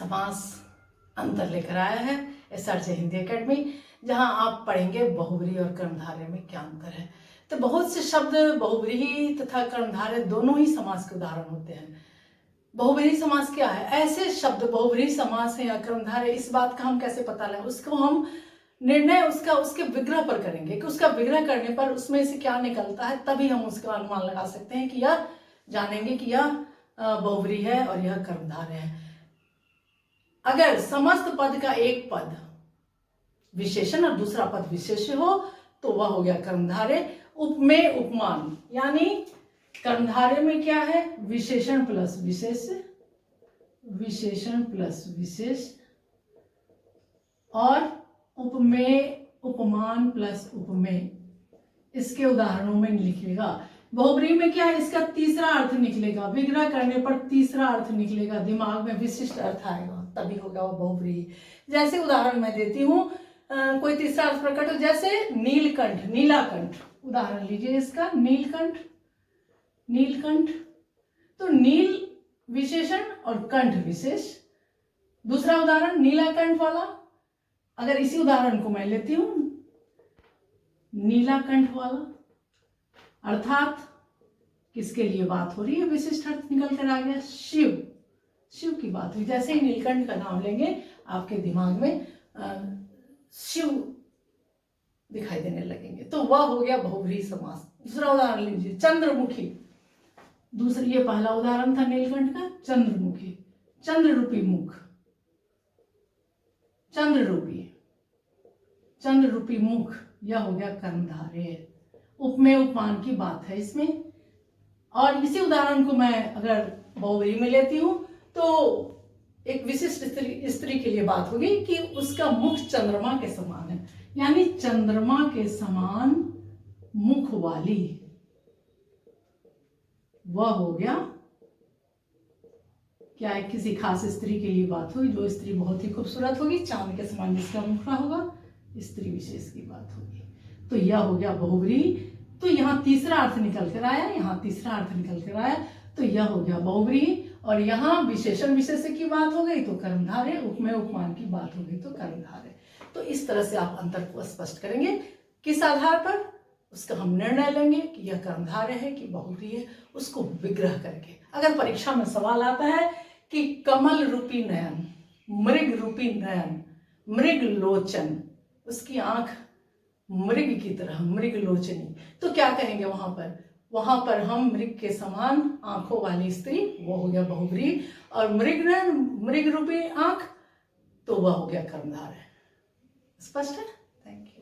समास अंतर लेकर आया है एसआरजे हिंदी एकेडमी, जहां आप पढ़ेंगे बहुव्रीहि और कर्मधारय में क्या अंतर है। तो बहुत से शब्द बहुव्रीहि तथा कर्मधारय दोनों ही समास के उदाहरण होते हैं। बहुव्रीहि समास क्या है? ऐसे शब्द बहुव्रीहि समास है या कर्मधारय, इस बात का हम कैसे पता लगाएं? उसको हम निर्णय उसके विग्रह पर करेंगे कि उसका विग्रह करने पर उसमें से क्या निकलता है, तभी हम उसका अनुमान लगा सकते हैं कि यह जानेंगे कि यह बहुव्रीहि है और यह कर्मधारय है। अगर समस्त पद का एक पद विशेषण और दूसरा पद विशेष्य हो तो वह हो गया कर्मधारय। उपमेय उपमान, यानी कर्मधारय में क्या है? विशेषण प्लस विशेष्य, विशेषण प्लस विशेष, और उपमेय उपमान प्लस उपमेय। इसके उदाहरणों में लिखिएगा। बहुव्रीहि में क्या है? इसका तीसरा अर्थ निकलेगा, विग्रह करने पर तीसरा अर्थ निकलेगा, दिमाग में विशिष्ट अर्थ आएगा, तभी होगा वो बहुव्रीहि। जैसे उदाहरण मैं देती हूँ, कोई तीसरा अर्थ प्रकट हो, जैसे नीलकंठ, नीलाकंठ। उदाहरण लीजिए इसका, नीलकंठ, नीलकंठ। तो नील विशेषण और कंठ विशेष। दूसरा उदाहरण नीलाकंठ वाला, अगर इसी उदाहरण को मैं लेती हूं, नीलाकंठ वाला, अर्थात किसके लिए बात हो रही है? विशिष्ट अर्थ निकल कर आ गया, शिव, शिव की बात हुई। जैसे ही नीलकंठ का नाम लेंगे आपके दिमाग में शिव दिखाई देने लगेंगे, तो वह हो गया बहुव्रीहि समास। दूसरा उदाहरण लीजिए, चंद्रमुखी। दूसरी, ये पहला उदाहरण था नीलकंठ का, चंद्रमुखी, चंद्र रूपी मुख, चंद्र रूपी, चंद्र रूपी मुख, यह हो गया कर्मधारय। उपमेय उपमान की बात है इसमें। और इसी उदाहरण को मैं अगर बहुव्रीहि में लेती हूं तो एक विशिष्ट स्त्री के लिए बात होगी कि उसका मुख चंद्रमा के समान है, यानी चंद्रमा के समान मुख वाली, वह हो गया क्या है? किसी खास स्त्री के लिए बात हुई, जो स्त्री बहुत ही खूबसूरत होगी, चांद के समान जिसका मुखड़ा होगा, स्त्री विशेष की बात होगी। तो यह हो गया बहुव्रीहि। तो यहाँ तीसरा अर्थ निकल कर आया, यहाँ तीसरा अर्थ निकल कर आया, तो यह हो गया बहुव्रीहि। और यहाँ विशेषण विशेष्य की बात हो गई तो कर्मधारय, उपमेय उपमान की बात हो गई तो कर्मधारय। तो इस तरह से आप अंतर को स्पष्ट करेंगे। किस आधार पर? उसका हम निर्णय लेंगे कि यह कर्मधारय है कि बहुव्रीहि है, उसको विग्रह करके। अगर परीक्षा में सवाल आता है कि कमल रूपी नयन, मृग रूपी नयन, मृग लोचन, उसकी आंख मृग की तरह, मृग लोचनी, तो क्या कहेंगे वहां पर? वहां पर हम मृग के समान आंखों वाली स्त्री, वो हो गया बहुव्रीहि। और मृग नयन, मृग रूपी आंख, तो वह हो गया कर्मधारय। स्पष्ट है? Thank you.